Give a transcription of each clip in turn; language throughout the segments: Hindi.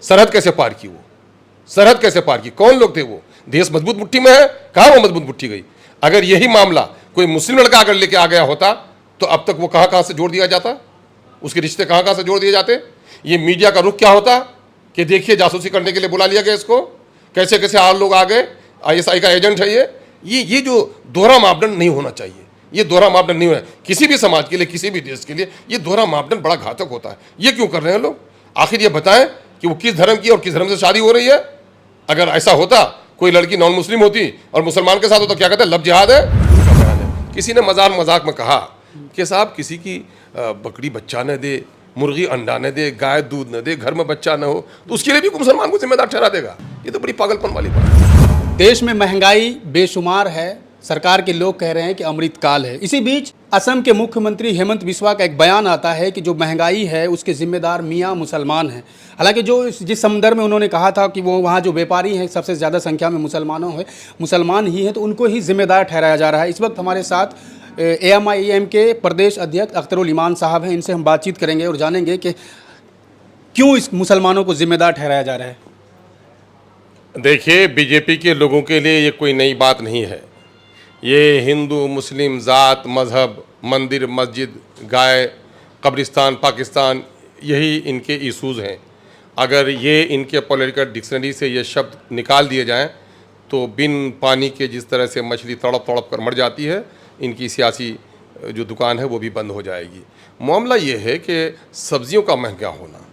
सरहद कैसे पार की, वो सरहद कैसे पार की, कौन लोग थे वो, देश मजबूत मुट्ठी में है, कहाँ वो मजबूत मुट्ठी गई। अगर यही मामला कोई मुस्लिम लड़का अगर लेके आ गया होता तो अब तक वो कहाँ से जोड़ दिया जाता, उसके रिश्ते कहाँ से जोड़ दिए जाते। ये मीडिया का रुख क्या होता कि देखिए जासूसी करने के लिए बुला लिया गया इसको, कैसे कैसे और लोग आ गए, ISI का एजेंट है ये जो दोहरा मापदंड नहीं होना चाहिए, ये दोहरा मापदंड नहीं होना किसी भी समाज के लिए, किसी भी देश के लिए। ये दोहरा मापदंड बड़ा घातक होता है। ये क्यों कर रहे हैं लोग? आखिर ये बताएं कि वो किस धर्म की और किस धर्म से शादी हो रही है। अगर ऐसा होता, कोई लड़की नॉन मुस्लिम होती और मुसलमान के साथ होता, क्या कहते हैं, लव जिहाद है। किसी ने मजाक में कहा कि साहब किसी की बकरी बच्चा न दे, मुर्गी अंडा न दे, गाय दूध न दे, घर में बच्चा न हो, तो उसके लिए भी मुसलमान को जिम्मेदार ठहरा देगा। ये तो बड़ी पागलपन वाली बात है। देश में महंगाई बेशुमार है, सरकार के लोग कह रहे हैं कि अमृतकाल है। इसी बीच असम के मुख्यमंत्री हेमंत बिस्वा का एक बयान आता है कि जो महंगाई है उसके जिम्मेदार मियाँ मुसलमान हैं। हालांकि जिस संदर्भ में उन्होंने कहा था कि वो वहाँ जो व्यापारी हैं सबसे ज़्यादा संख्या में मुसलमान ही हैं, तो उनको ही जिम्मेदार ठहराया जा रहा है। इस वक्त हमारे साथ AMIM के प्रदेश अध्यक्ष अख्तरुल ईमान साहब हैं। इनसे हम बातचीत करेंगे और जानेंगे कि क्यों इस मुसलमानों को जिम्मेदार ठहराया जा रहा है। देखिए, बीजेपी के लोगों के लिए ये कोई नई बात नहीं है। ये हिंदू मुस्लिम जात मज़हब, मंदिर मस्जिद, गाय, कब्रिस्तान, पाकिस्तान, यही इनके इशूज़ हैं। अगर ये इनके पॉलिटिकल डिक्शनरी से ये शब्द निकाल दिए जाएं तो बिन पानी के जिस तरह से मछली तड़प तड़प कर मर जाती है, इनकी सियासी जो दुकान है वो भी बंद हो जाएगी। मामला ये है कि सब्जियों का महंगा होना,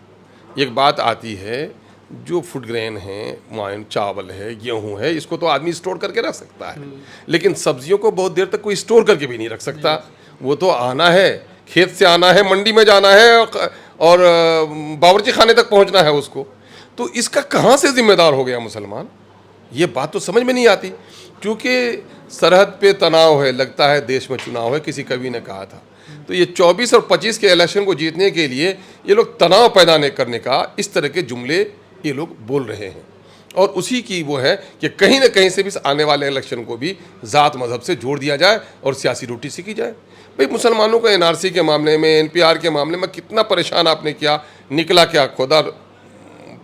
एक बात आती है, जो फूड ग्रेन है, चावल है, गेहूं है, इसको तो आदमी स्टोर करके रख सकता है, लेकिन सब्जियों को बहुत देर तक कोई स्टोर करके भी नहीं रख सकता। वो तो आना है, खेत से आना है, मंडी में जाना है और बावर्ची खाने तक पहुंचना है उसको। तो इसका कहाँ से जिम्मेदार हो गया मुसलमान? ये बात तो समझ में नहीं आती। क्योंकि सरहद पे तनाव है, लगता है देश में चुनाव है, किसी कवि ने कहा था। तो ये 24 और 25 के इलेक्शन को जीतने के लिए ये लोग तनाव पैदा नहीं करने का इस तरह के जुमले ये लोग बोल रहे हैं, और उसी की वो है कि कहीं ना कहीं से भी आने वाले इलेक्शन को भी ज़ात मज़हब से जोड़ दिया जाए और सियासी रोटी सीखी जाए। भाई, मुसलमानों को NRC के मामले में, NPR के मामले में कितना परेशान आपने किया, निकला क्या? खुदा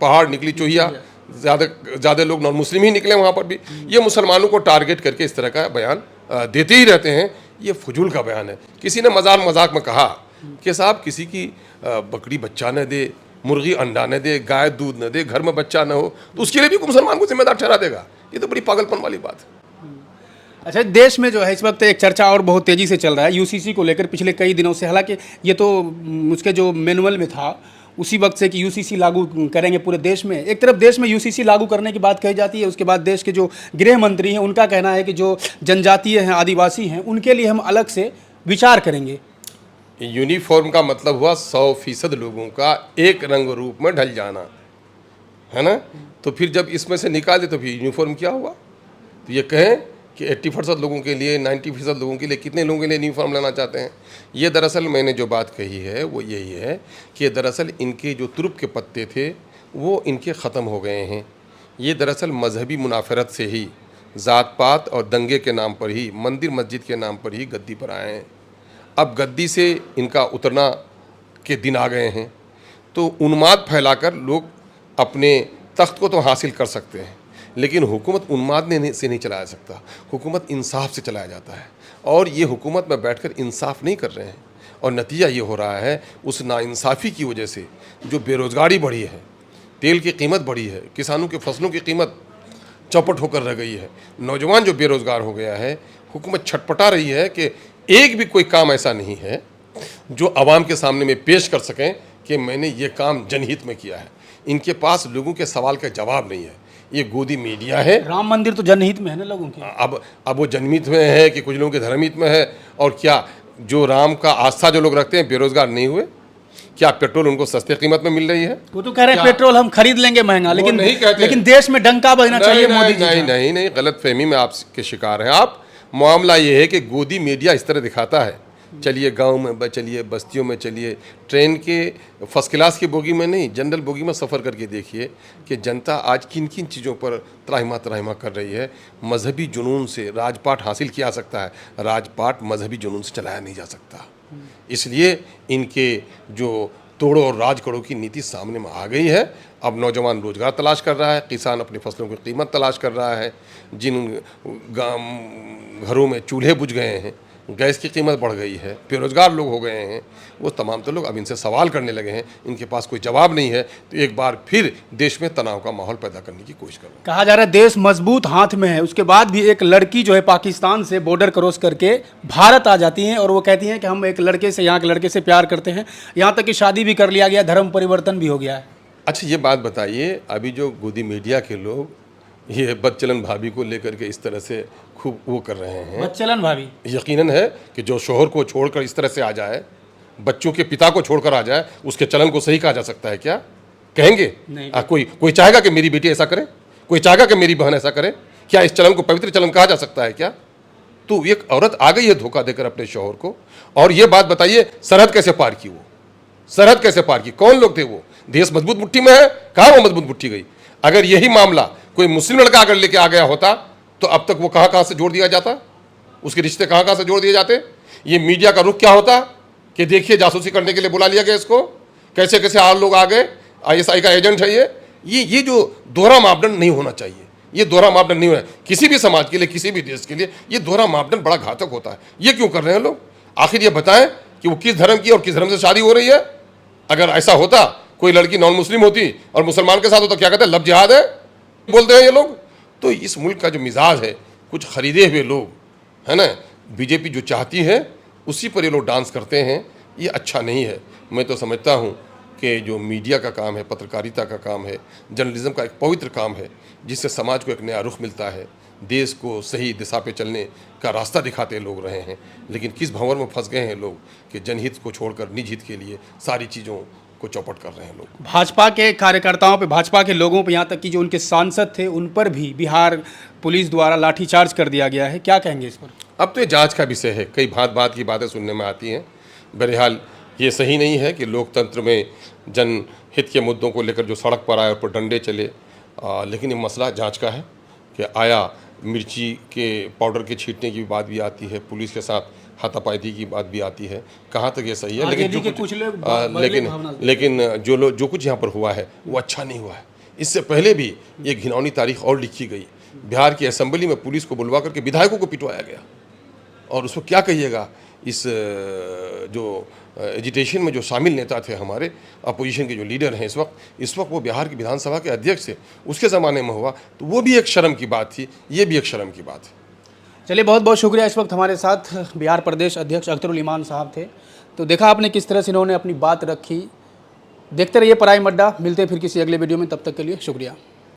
पहाड़ निकली चोहिया, ज़्यादा लोग नॉन मुस्लिम ही निकले वहाँ पर भी। ये मुसलमानों को टारगेट करके इस तरह का बयान देते ही रहते हैं। ये फजूल का बयान है। किसी ने मजाक में कहा कि साहब किसी की बकरी बच्चा न दे, मुर्गी अंडा न दे, गाय दूध न दे, घर में बच्चा न हो, तो उसके लिए भी मुसलमान को जिम्मेदार ठहरा देगा। ये तो बड़ी पागलपन वाली बात है। अच्छा, देश में जो है इस वक्त एक चर्चा और बहुत तेज़ी से चल रहा है UCC को लेकर पिछले कई दिनों से। हालांकि ये तो उसके जो मैनुअल में था उसी वक्त से कि UCC लागू करेंगे पूरे देश में। एक तरफ देश में UCC लागू करने की बात कही जाती है, उसके बाद देश के जो गृह मंत्री हैं उनका कहना है कि जो जनजातीय हैं, आदिवासी हैं, उनके लिए हम अलग से विचार करेंगे। यूनिफॉर्म का मतलब हुआ 100% लोगों का एक रंग रूप में ढल जाना, है ना। तो फिर जब इसमें से निकाले तो फिर यूनिफॉर्म क्या हुआ? तो ये कहें कि 80% लोगों के लिए, 90% लोगों के लिए, कितने लोगों के लिए यूनिफॉर्म लाना चाहते हैं? ये दरअसल मैंने जो बात कही है वो यही है कि दरअसल इनके जो तुरुप के पत्ते थे वो इनके ख़त्म हो गए हैं। ये दरअसल मजहबी मुनाफरत से ही, ज़ात पात और दंगे के नाम पर ही, मंदिर मस्जिद के नाम पर ही गद्दी पर आए हैं। अब गद्दी से इनका उतरना के दिन आ गए हैं, तो उन्माद फैलाकर लोग अपने तख्त को तो हासिल कर सकते हैं, लेकिन हुकूमत उन्माद से नहीं चलाया सकता। हुकूमत इंसाफ से चलाया जाता है, और ये हुकूमत में बैठकर इंसाफ नहीं कर रहे हैं। और नतीजा ये हो रहा है उस नाइंसाफ़ी की वजह से जो बेरोज़गारी बढ़ी है, तेल की कीमत बढ़ी है, किसानों की फसलों की कीमत चौपट होकर रह गई है, नौजवान जो बेरोज़गार हो गया है, हुकूमत छटपटा रही है कि एक भी कोई काम ऐसा नहीं है जो आवाम के सामने में पेश कर सकें कि मैंने ये काम जनहित में किया है। इनके पास लोगों के सवाल का जवाब नहीं है। ये गोदी मीडिया है। राम मंदिर तो जनहित में है ना लोगों के। अब वो जनहित में है कि कुछ लोगों के धर्महित में है? और क्या जो राम का आस्था जो लोग रखते हैं बेरोजगार नहीं हुए? क्या पेट्रोल उनको सस्ते कीमत में मिल रही है? वो तो कह रहे हैं पेट्रोल हम खरीद लेंगे महंगा, लेकिन नहीं कहते, लेकिन देश में डंका बजना चाहिए मोदी जी। नहीं, गलत फहमी में आपके शिकार हैं आप। मामला ये है कि गोदी मीडिया इस तरह दिखाता है, चलिए गांव में चलिए, बस्तियों में चलिए, ट्रेन के फर्स्ट क्लास की बोगी में नहीं, जनरल बोगी में सफ़र करके देखिए कि जनता आज किन किन चीज़ों पर त्राहिमा कर रही है। मजहबी जुनून से राजपाट हासिल किया जा सकता है, राजपाट मजहबी जुनून से चलाया नहीं जा सकता। इसलिए इनके जो तोड़ो और राज करो की नीति सामने में आ गई है। अब नौजवान रोजगार तलाश कर रहा है, किसान अपनी फसलों की कीमत तलाश कर रहा है, जिन घरों में चूल्हे बुझ गए हैं, गैस की कीमत बढ़ गई है, बेरोजगार लोग हो गए हैं, वो तमाम तो लोग अब इनसे सवाल करने लगे हैं, इनके पास कोई जवाब नहीं है, तो एक बार फिर देश में तनाव का माहौल पैदा करने की कोशिश कर रहे हैं। कहा जा रहा है देश मजबूत हाथ में है, उसके बाद भी एक लड़की जो है पाकिस्तान से बॉर्डर क्रॉस करके भारत आ जाती हैं और वो कहती हैं कि हम एक लड़के से, यहाँ के लड़के से प्यार करते हैं, यहाँ तक कि शादी भी कर लिया गया, धर्म परिवर्तन भी हो गया है। अच्छा, ये बात बताइए, अभी जो गोदी मीडिया के लोग ये बदचलन भाभी को लेकर के इस तरह से खूब वो कर रहे हैं, बदचलन भाभी यकीनन है कि जो शोहर को छोड़कर इस तरह से आ जाए, बच्चों के पिता को छोड़कर आ जाए, उसके चलन को सही कहा जा सकता है क्या? कहेंगे नहीं। कोई चाहेगा कि मेरी बेटी ऐसा करे? कोई चाहेगा कि मेरी बहन ऐसा करे? क्या इस चलन को पवित्र चलन कहा जा सकता है क्या? तो एक औरत आ गई है धोखा देकर अपने शोहर को, और ये बात बताइए सरहद कैसे पार की? वो सरहद कैसे पार की? कौन लोग थे वो? देश मजबूत मुट्ठी में है, कहाँ वो मजबूत मुट्ठी गई? अगर यही मामला कोई मुस्लिम लड़का अगर लेके आ गया होता तो अब तक वो कहाँ से जोड़ दिया जाता, उसके रिश्ते कहाँ से जोड़ दिए जाते? ये मीडिया का रुख क्या होता कि देखिए जासूसी करने के लिए बुला लिया गया इसको, कैसे कैसे और लोग आ गए, ISI का एजेंट है ये जो दोहरा मापदंड नहीं होना चाहिए, ये दोहरा मापदंड नहीं होना किसी भी समाज के लिए, किसी भी देश के लिए। ये दोहरा मापदंड बड़ा घातक होता है। ये क्यों कर रहे हैं लोग? आखिर ये बताएं कि वो किस धर्म की और किस धर्म से शादी हो रही है। अगर ऐसा होता, कोई लड़की नॉन मुस्लिम होती और मुसलमान के साथ होता, क्या कहते हैं, लव जिहाद है बोलते हैं ये लोग। तो इस मुल्क का जो मिजाज है, कुछ खरीदे हुए लोग है ना, बीजेपी जो चाहती है उसी पर ये लोग डांस करते हैं, ये अच्छा नहीं है। मैं तो समझता हूँ कि जो मीडिया का काम है, पत्रकारिता का काम है, जर्नलिज्म का एक पवित्र काम है, जिससे समाज को एक नया रुख मिलता है, देश को सही दिशा पे चलने का रास्ता दिखाते लोग रहे हैं। लेकिन किस भंवर में फंस गए हैं लोग कि जनहित को छोड़कर निज हित के लिए सारी चीज़ों को चौपट कर रहे हैं लोग। भाजपा के कार्यकर्ताओं पे, भाजपा के लोगों पे, यहाँ तक कि जो उनके सांसद थे उन पर भी बिहार पुलिस द्वारा लाठीचार्ज कर दिया गया है, क्या कहेंगे इस पर? अब तो ये जांच का विषय है, कई भांत की बातें सुनने में आती हैं। बहरहाल ये सही नहीं है कि लोकतंत्र में जनहित के मुद्दों को लेकर जो सड़क पर आए और पर डंडे चले, लेकिन ये मसला जांच का है कि आया मिर्ची के पाउडर के छींटने की बात भी आती है, पुलिस के साथ हाथापाई की बात भी आती है, कहाँ तक ये सही है। लेकिन जो कुछ यहाँ पर हुआ है वो अच्छा नहीं हुआ है। इससे पहले भी ये घिनौनी तारीख और लिखी गई, बिहार की असेंबली में पुलिस को बुलवा करके विधायकों को पिटवाया गया, और उसको क्या कहिएगा, इस जो एजिटेशन में जो शामिल नेता थे हमारे अपोजिशन के जो लीडर हैं इस वक्त वो बिहार की विधानसभा के अध्यक्ष थे, उसके ज़माने में हुआ, तो वो भी एक शर्म की बात थी, ये भी एक शर्म की बात है। चलिए, बहुत बहुत शुक्रिया। इस वक्त हमारे साथ बिहार प्रदेश अध्यक्ष अख्तरुल इमान साहब थे। तो देखा आपने किस तरह से इन्होंने अपनी बात रखी। देखते रहिए प्राइम अड्डा, मिलते फिर किसी अगले वीडियो में, तब तक के लिए शुक्रिया।